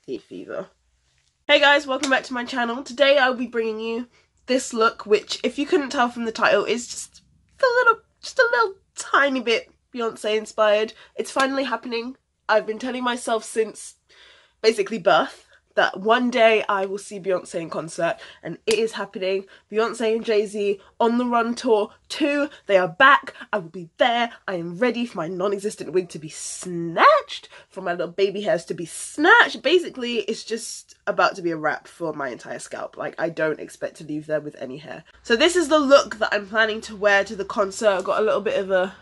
hay fever. Hey guys, welcome back to my channel. Today I'll be bringing you this look, which if you couldn't tell from the title is just a little tiny bit Beyonce inspired. It's finally happening. I've been telling myself since basically birth that one day I will see Beyonce in concert, and it is happening. Beyonce and Jay-Z on the Run Tour 2. They are back. I will be there. I am ready for my non-existent wig to be snatched, for my little baby hairs to be snatched. Basically, it's just about to be a wrap for my entire scalp. Like, I don't expect to leave there with any hair. So this is the look that I'm planning to wear to the concert. I've got a little bit of a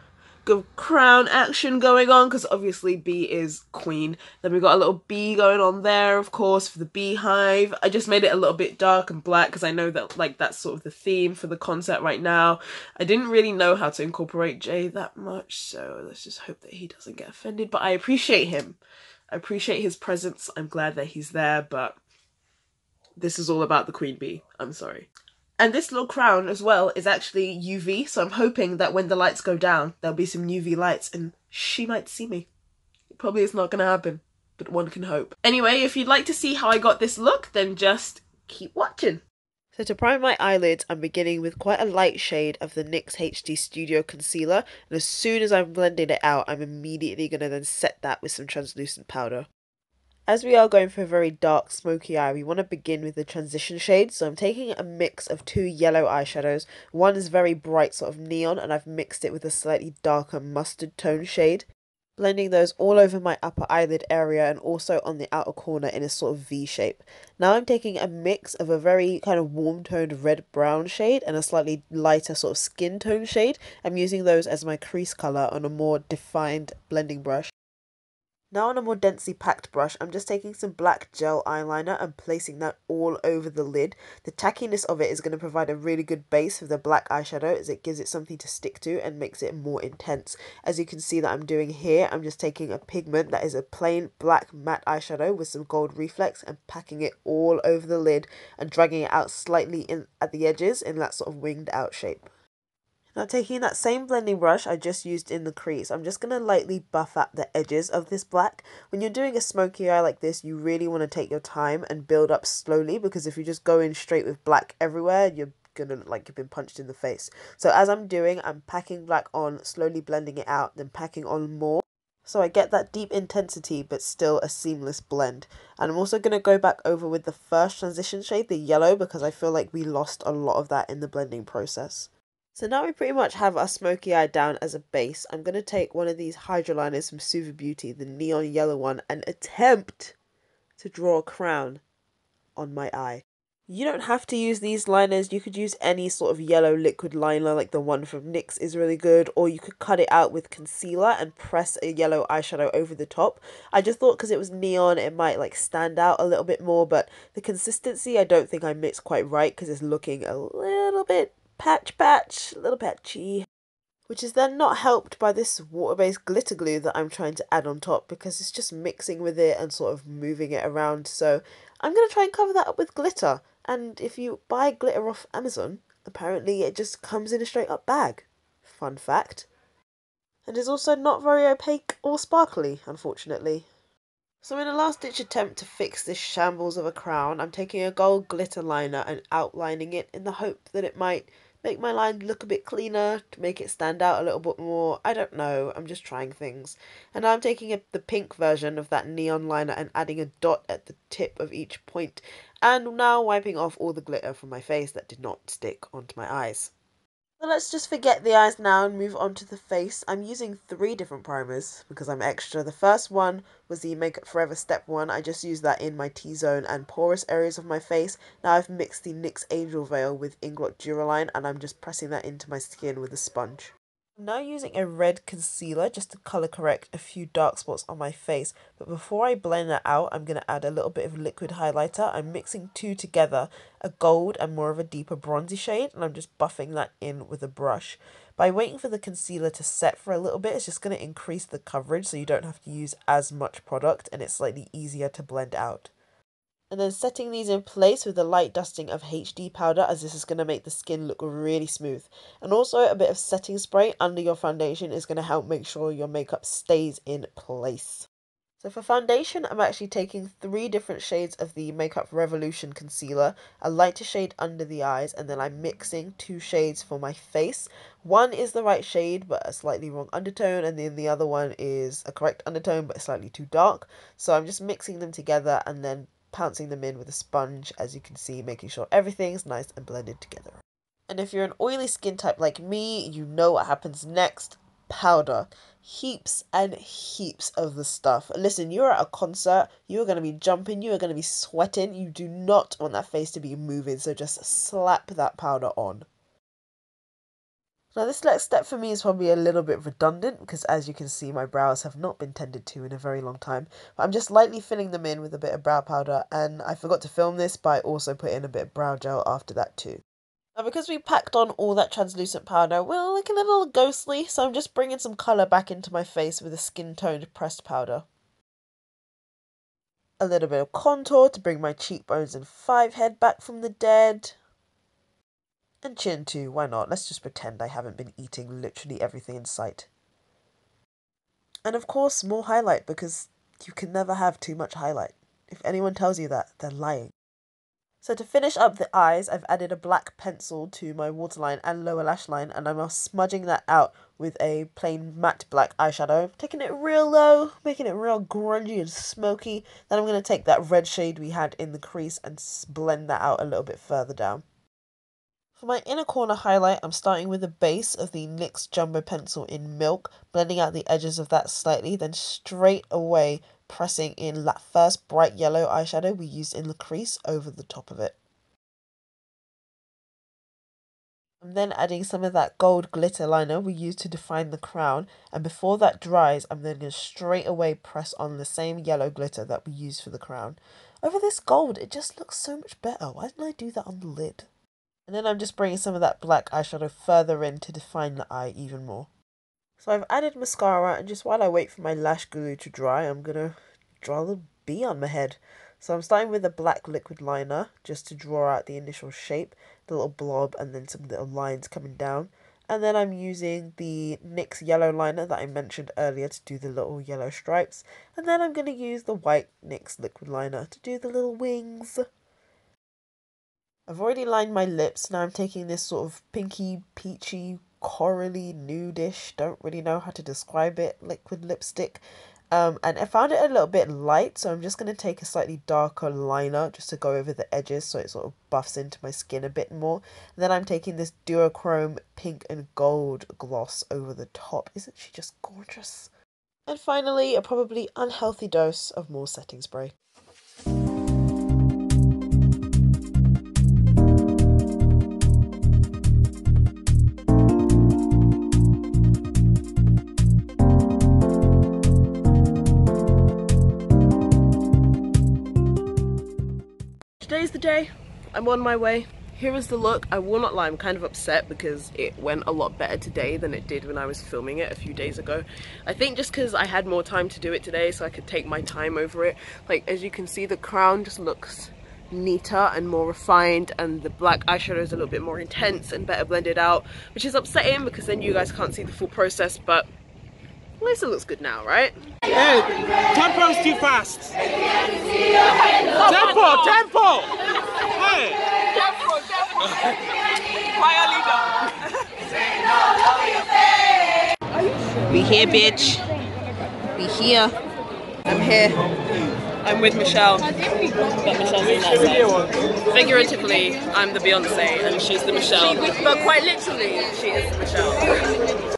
good crown action going on because obviously B is queen. Then we've got a little bee going on there, of course, for the beehive. I just made it a little bit dark and black because I know that like that's sort of the theme for the concert right now. I didn't really know how to incorporate Jay that much, so let's just hope that he doesn't get offended. But I appreciate him. I appreciate his presence. I'm glad that he's there, but this is all about the queen bee. I'm sorry. And this little crown as well is actually UV, so I'm hoping that when the lights go down, there'll be some UV lights and she might see me. It probably is not going to happen, but one can hope. Anyway, if you'd like to see how I got this look, then just keep watching. So to prime my eyelids, I'm beginning with quite a light shade of the NYX HD Studio Concealer, and as soon as I'm blending it out, I'm immediately going to then set that with some translucent powder. As we are going for a very dark smoky eye, we want to begin with the transition shade. So I'm taking a mix of two yellow eyeshadows. One is very bright sort of neon, and I've mixed it with a slightly darker mustard tone shade. Blending those all over my upper eyelid area and also on the outer corner in a sort of V shape. Now I'm taking a mix of a very kind of warm toned red brown shade and a slightly lighter sort of skin tone shade. I'm using those as my crease colour on a more defined blending brush. Now on a more densely packed brush, I'm just taking some black gel eyeliner and placing that all over the lid. The tackiness of it is going to provide a really good base for the black eyeshadow as it gives it something to stick to and makes it more intense. As you can see that I'm doing here, I'm just taking a pigment that is a plain black matte eyeshadow with some gold reflex and packing it all over the lid and dragging it out slightly in at the edges in that sort of winged out shape. Now taking that same blending brush I just used in the crease, I'm just going to lightly buff out the edges of this black. When you're doing a smoky eye like this, you really want to take your time and build up slowly, because if you just go in straight with black everywhere, you're going to look like you've been punched in the face. So as I'm doing, I'm packing black on, slowly blending it out, then packing on more. So I get that deep intensity but still a seamless blend. And I'm also going to go back over with the first transition shade, the yellow, because I feel like we lost a lot of that in the blending process. So now we pretty much have our smoky eye down as a base. I'm going to take one of these Hydraliners from Suva Beauty, the neon yellow one, and attempt to draw a crown on my eye. You don't have to use these liners. You could use any sort of yellow liquid liner, like the one from NYX is really good, or you could cut it out with concealer and press a yellow eyeshadow over the top. I just thought because it was neon it might like stand out a little bit more, but the consistency I don't think I mixed quite right because it's looking a little bit patch, a little patchy, which is then not helped by this water-based glitter glue that I'm trying to add on top, because it's just mixing with it and sort of moving it around. So I'm going to try and cover that up with glitter, and if you buy glitter off Amazon, apparently it just comes in a straight up bag. Fun fact. And is also not very opaque or sparkly, unfortunately. So in a last-ditch attempt to fix this shambles of a crown, I'm taking a gold glitter liner and outlining it in the hope that it might make my line look a bit cleaner, to make it stand out a little bit more. I don't know, I'm just trying things. And now I'm taking the pink version of that neon liner and adding a dot at the tip of each point, and now wiping off all the glitter from my face that did not stick onto my eyes. So let's just forget the eyes now and move on to the face. I'm using 3 different primers because I'm extra. The first one was the Makeup Forever Step 1. I just used that in my T-zone and porous areas of my face. Now I've mixed the NYX Angel Veil with Inglot Duraline, and I'm just pressing that into my skin with a sponge. I'm now using a red concealer just to colour correct a few dark spots on my face, but before I blend that out, I'm going to add a little bit of liquid highlighter. I'm mixing 2 together, a gold and more of a deeper bronzy shade, and I'm just buffing that in with a brush. By waiting for the concealer to set for a little bit, it's just going to increase the coverage so you don't have to use as much product, and it's slightly easier to blend out. And then setting these in place with a light dusting of HD powder, as this is going to make the skin look really smooth. And also a bit of setting spray under your foundation is going to help make sure your makeup stays in place. So for foundation, I'm actually taking 3 different shades of the Makeup Revolution concealer, a lighter shade under the eyes, and then I'm mixing 2 shades for my face. One is the right shade but a slightly wrong undertone, and then the other one is a correct undertone but slightly too dark. So I'm just mixing them together and then pouncing them in with a sponge, as you can see, making sure everything's nice and blended together. And if you're an oily skin type like me, you know what happens next. Powder. Heaps and heaps of the stuff. Listen, you're at a concert, you're going to be jumping, you are going to be sweating, you do not want that face to be moving, so just slap that powder on. Now this next step for me is probably a little bit redundant because, as you can see, my brows have not been tended to in a very long time. But I'm just lightly filling them in with a bit of brow powder, and I forgot to film this, but I also put in a bit of brow gel after that too. Now because we packed on all that translucent powder, we're looking a little ghostly, so I'm just bringing some colour back into my face with a skin toned pressed powder. A little bit of contour to bring my cheekbones and 5 head back from the dead. And chin too, why not? Let's just pretend I haven't been eating literally everything in sight. And of course, more highlight, because you can never have too much highlight. If anyone tells you that, they're lying. So to finish up the eyes, I've added a black pencil to my waterline and lower lash line, and I'm now smudging that out with a plain matte black eyeshadow, taking it real low, making it real grungy and smoky. Then I'm going to take that red shade we had in the crease and blend that out a little bit further down. For my inner corner highlight, I'm starting with the base of the NYX Jumbo Pencil in Milk, blending out the edges of that slightly, then straight away pressing in that first bright yellow eyeshadow we used in the crease over the top of it. I'm then adding some of that gold glitter liner we used to define the crown, and before that dries, I'm then going to straight away press on the same yellow glitter that we used for the crown. Over this gold, it just looks so much better. Why didn't I do that on the lid? And then I'm just bringing some of that black eyeshadow further in to define the eye even more. So I've added mascara, and just while I wait for my lash glue to dry, I'm going to draw a little bee on my head. So I'm starting with a black liquid liner just to draw out the initial shape, the little blob, and then some little lines coming down. And then I'm using the NYX yellow liner that I mentioned earlier to do the little yellow stripes. And then I'm going to use the white NYX liquid liner to do the little wings. I've already lined my lips. Now I'm taking this sort of pinky, peachy, corally, nudish, don't really know how to describe it, liquid lipstick. And I found it a little bit light, so I'm just going to take a slightly darker liner just to go over the edges so it sort of buffs into my skin a bit more. And then I'm taking this duochrome pink and gold gloss over the top. Isn't she just gorgeous? And finally, a probably unhealthy dose of more setting spray. Today's the day. I'm on my way. Here is the look. I will not lie, I'm kind of upset because it went a lot better today than it did when I was filming it a few days ago. I think just because I had more time to do it today, so I could take my time over it. Like, as you can see, the crown just looks neater and more refined, and the black eyeshadow is a little bit more intense and better blended out, which is upsetting because then you guys can't see the full process, but at least it looks good now, right? Hey, tempo's too fast. Tempo! Hey! Fire leader. We here, bitch. We here. I'm here. I'm with Michelle. But Michelle's in that side. Figuratively, I'm the Beyonce and she's the Michelle. But quite literally, she is the Michelle.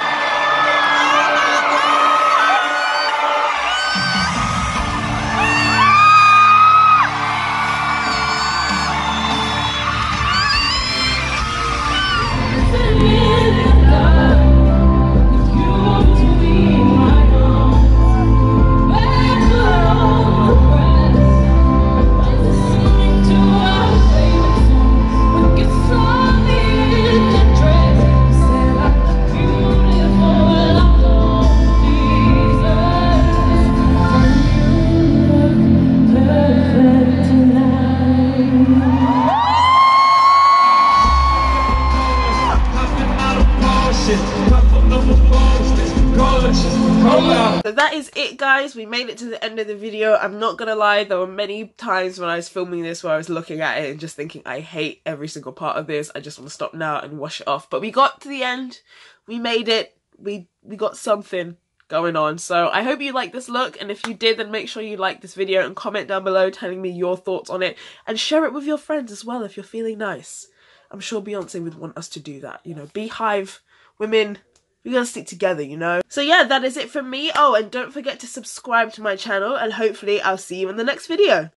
So that is it, guys. We made it to the end of the video. I'm not gonna lie, there were many times when I was filming this where I was looking at it and just thinking, I hate every single part of this. I just want to stop now and wash it off. But we got to the end. We made it. We got something going on. So I hope you liked this look, and if you did, then make sure you like this video and comment down below telling me your thoughts on it, and share it with your friends as well if you're feeling nice. I'm sure Beyonce would want us to do that, you know. Beehive women, we gotta stick together, you know. So yeah, that is it from me. Oh, and don't forget to subscribe to my channel, and hopefully I'll see you in the next video.